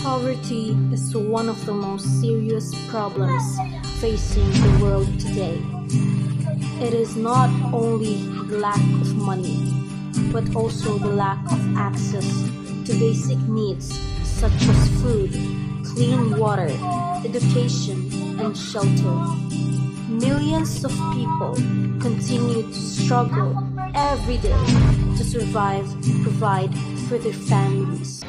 Poverty is one of the most serious problems facing the world today. It is not only the lack of money, but also the lack of access to basic needs such as food, clean water, education, and shelter. Millions of people continue to struggle every day to survive and provide for their families.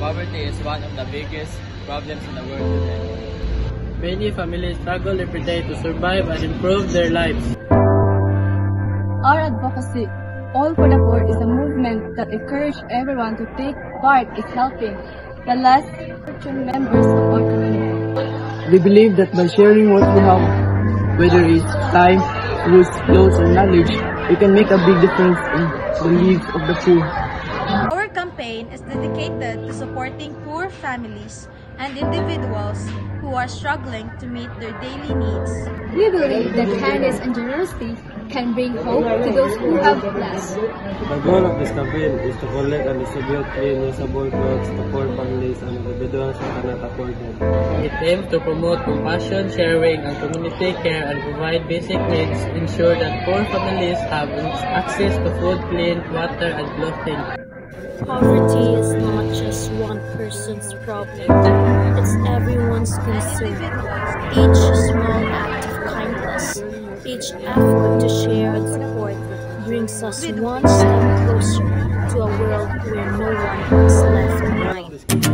Poverty is one of the biggest problems in the world today. Many families struggle every day to survive and improve their lives. Our advocacy, All for the Poor, is a movement that encourages everyone to take part in helping the less fortunate members of our community. We believe that by sharing what we have, whether it's time, food, clothes, or knowledge, we can make a big difference in the lives of the poor. Our campaign is dedicated to supporting poor families and individuals who are struggling to meet their daily needs. We believe that kindness and generosity can bring hope to those who have less. The goal of this campaign is to collect and distribute clean, usable clothes to poor families and individuals who cannot afford them. It aims to promote compassion, sharing, and community care and provide basic needs, ensure that poor families have access to food, clean water, and clothing. Poverty is not just one person's problem, it's everyone's concern. Each small act of kindness, each effort to share and support brings us one step closer to a world where no one is left behind.